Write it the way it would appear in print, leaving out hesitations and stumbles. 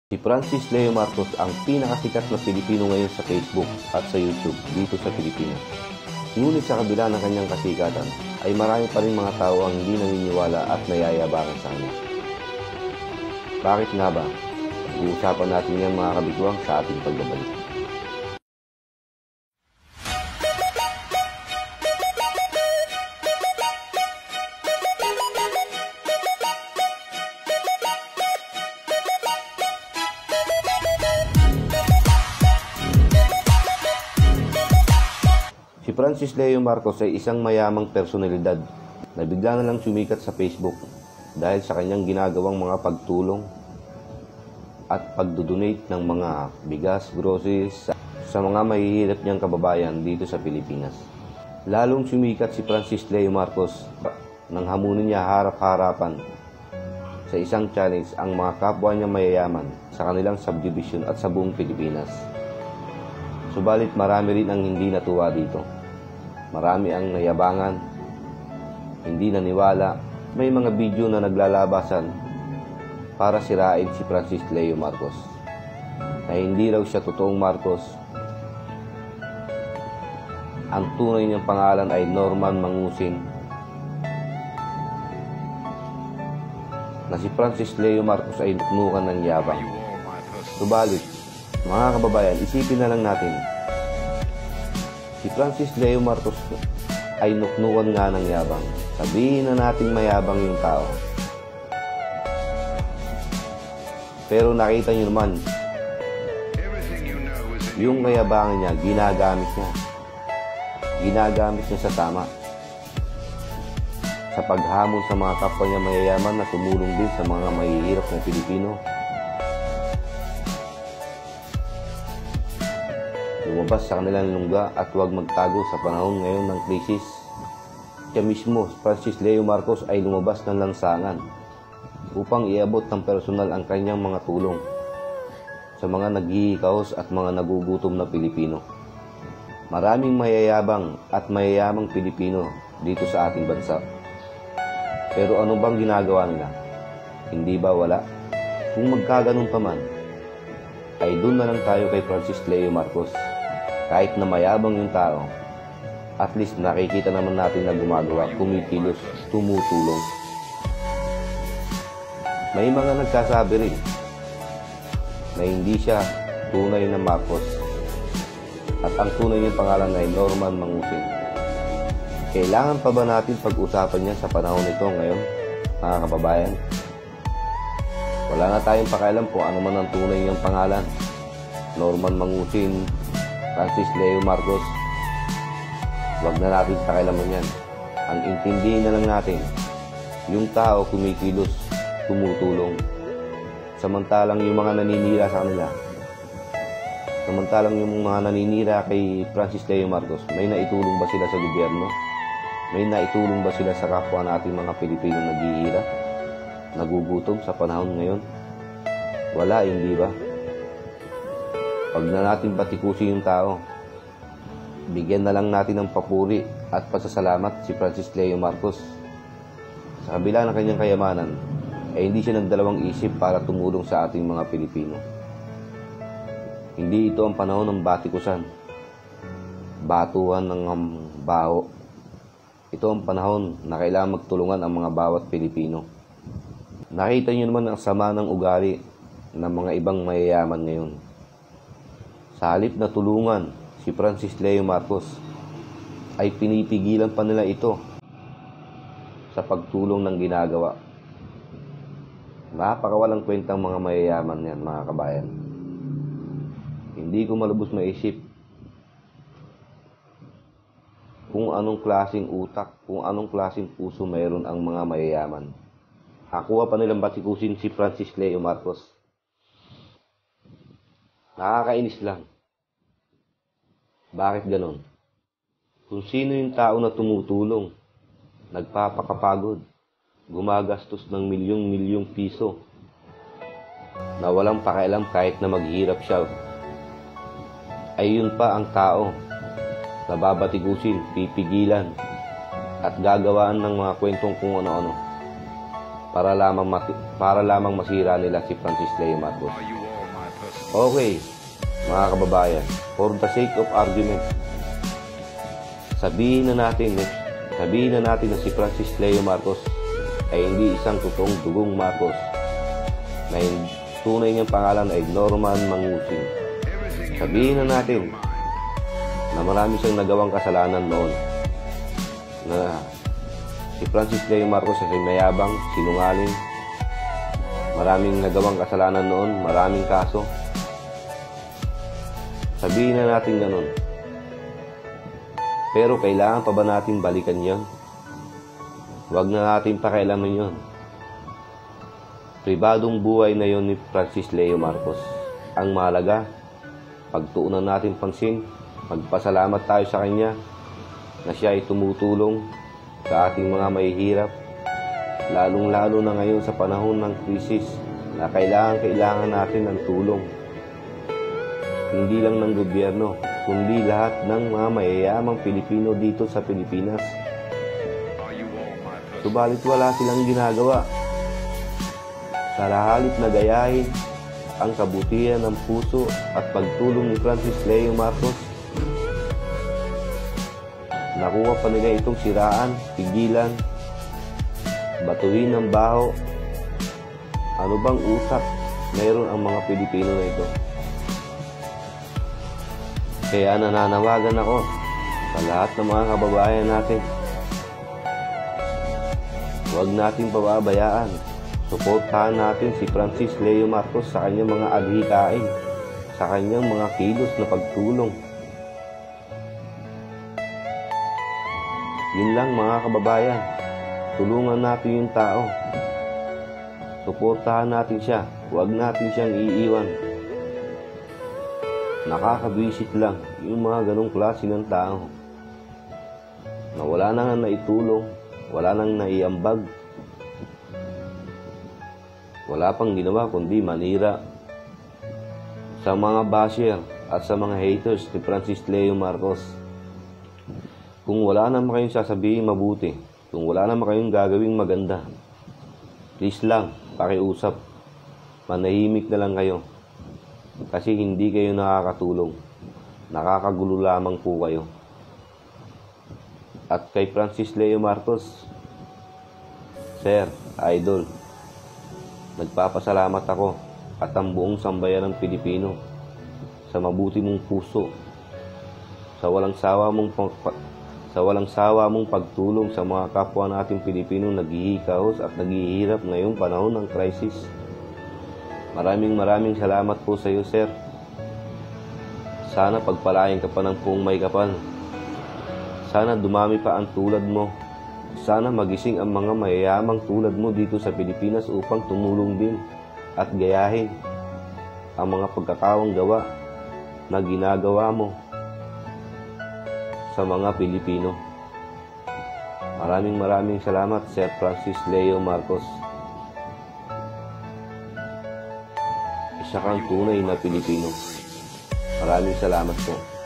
Si Francis Leo Marcos ang pinakasikat na Pilipino ngayon sa Facebook at sa YouTube dito sa Pilipinas. Ngunit sa kabila ng kanyang kasikatan, ay marami pa rin mga tao ang hindi naniniwala at nayayabangan sa kanya. Bakit nga ba? Iusapan natin yan mga kabiguang sa ating pagbabalik. Si Francis Leo Marcos ay isang mayamang personalidad na bigla na lang sumikat sa Facebook dahil sa kanyang ginagawang mga pagtulong at pagdodonate ng mga bigas, groceries sa mga mahihirap niyang kababayan dito sa Pilipinas. Lalong sumikat si Francis Leo Marcos nang hamunin niya harap-harapan sa isang challenge ang mga kapwa niya mayayaman sa kanilang subdivision at sa buong Pilipinas. Subalit marami rin ang hindi natuwa dito. Marami ang nayabangan, hindi naniwala, may mga video na naglalabasan para sirain si Francis Leo Marcos. Na hindi raw siya totoong Marcos. Ang tunay niyang pangalan ay Norman Mangusin. Na si Francis Leo Marcos ay nuknukan ng yabang. Subalit, mga kababayan, isipin na lang natin, si Francis Leo Marcos ay nuknukan nga ng yabang. Sabihin na natin mayabang yung tao. Pero nakita nyo naman, yung kayabangan niya, ginagamit niya. Ginagamit niya sa tama. Sa paghamon sa mga kapwa niya mayayaman na tumulong din sa mga mahihirap na Pilipino. Lumabas sa kanilang lungga at huwag magtago sa panahon ngayon ng krisis. Siya mismo, Francis Leo Marcos, ay lumabas ng lansangan upang iabot ng personal ang kanyang mga tulong sa mga naghihikaos at mga nagugutom na Pilipino. Maraming mayayabang at mayayamang Pilipino dito sa ating bansa. Pero ano bang ginagawa nila? Hindi ba wala? Kung magkaganon pa man, ay doon na lang tayo kay Francis Leo Marcos. Kahit na mayabang yung tao, at least nakikita naman natin na gumagawa, kumikilos, tumutulong. May mga nagsasabi rin na hindi siya tunay na Marcos at ang tunay niyang pangalan ay Norman Mangusin. Kailangan pa ba natin pag-usapan niya sa panahon nito ngayon, mga kababayan? Wala na tayong pakialam kung ano man ang tunay niyang pangalan. Norman Mangusin, Francis Leo Marcos, wag na natin pakialaman yan. Ang intindihin na lang natin, yung tao kumikilos, tumutulong. Samantalang yung mga naninira sa kanila, samantalang yung mga naninira kay Francis Leo Marcos, may naitulong ba sila sa gobyerno? May naitulong ba sila sa kapwa nating mga Pilipino naghihirap, nagugutom sa panahon ngayon? Wala, hindi ba? Pag na natin patikusin yung tao, bigyan na lang natin ng papuri at pasasalamat si Francis Leo Marcos. Sa kabila ng kanyang kayamanan, ay hindi siya nagdalawang isip para tumulong sa ating mga Pilipino. Hindi ito ang panahon ng batikusan, batuhan ng baho. Ito ang panahon na kailangan magtulungan ang mga bawat Pilipino. Nakita niyo naman ang sama ng ugali ng mga ibang mayayaman ngayon. Sa halip na tulungan si Francis Leo Marcos, ay pinipigilan pa nila ito sa pagtulong ng ginagawa. Napakawalang kwentang mga mayayaman yan, mga kabayan. Hindi ko malubos maisip kung anong klaseng utak, kung anong klaseng puso mayroon ang mga mayayaman. Nakuha pa nilang batikusin si Francis Leo Marcos. Nakakainis lang. Bakit ganon? Kung sino yung tao na tumutulong, nagpapakapagod, gumagastos ng milyong-milyong piso, na walang pakialam kahit na maghihirap siya, ay yun pa ang tao na babatikusin, pipigilan, at gagawaan ng mga kwentong kung ano-ano para lamang masira nila si Francis Leo Marcos. Okay, mga kababayan, for the sake of argument, sabihin na natin na si Francis Leo Marcos ay hindi isang totoong dugong Marcos, na yung tunay niyang pangalan ay Norman Mangusing. Sabihin na natin na marami siyang nagawang kasalanan noon, na si Francis Leo Marcos ay mayabang, sinungaling, maraming nagawang kasalanan noon, maraming kaso. Sabihin na natin ganun. Pero kailangan pa ba natin balikan yon? Huwag na natin pakialaman yon. Pribadong buhay na yon ni Francis Leo Marcos. Ang mahalaga, pagtuunan natin pansin, magpasalamat tayo sa kanya na siya ay tumutulong sa ating mga mahihirap, lalong-lalo na ngayon sa panahon ng krisis na kailangan natin ng tulong. Hindi lang ng gobyerno, kundi lahat ng mga mayayamang Pilipino dito sa Pilipinas. Subalit wala silang ginagawa. Sa halip na gayahin ang kabutihan ng puso at pagtulong ni Francis Leo Marcos, nakuha pa nila itong siraan, pigilan, batuhin ng baho. Ano bang utak mayroon ang mga Pilipino na ito? Kaya nananawagan ako sa lahat ng mga kababayan natin. Huwag natin pababayaan. Suportahan natin si Francis Leo Marcos sa kanyang mga adhikain, sa kanyang mga kilos na pagtulong. Yun lang mga kababayan. Tulungan natin yung tao. Suportahan natin siya. Huwag natin siyang iiwan. Nakakabwisit lang yung mga ganong klase ng tao na wala na nga naitulong, wala nang naiambag, wala pang ginawa kundi manira. Sa mga basher at sa mga haters ni Francis Leo Marcos, kung wala naman kayong sasabihin mabuti, kung wala naman kayong gagawing maganda, please lang, pakiusap, manahimik na lang kayo. Kasi hindi kayo nakakatulong. Nakakagulo lamang po kayo. At kay Francis Leo Marcos, Sir, Idol, nagpapasalamat ako at ang buong sambayan ng Pilipino sa mabuti mong puso, sa walang sawa mong pagtulong sa mga kapwa nating Pilipino naghihikahos at naghihirap ngayong panahon ng crisis. Maraming salamat po sa iyo, Sir. Sana pagpalain ka pa ng buong may kapal. Sana dumami pa ang tulad mo. Sana magising ang mga mayayamang tulad mo dito sa Pilipinas upang tumulong din at gayahin ang mga pagkakawang gawa na ginagawa mo sa mga Pilipino. Maraming salamat, Sir Francis Leo Marcos. Isa kang tunay na Pilipino. Maraming salamat po.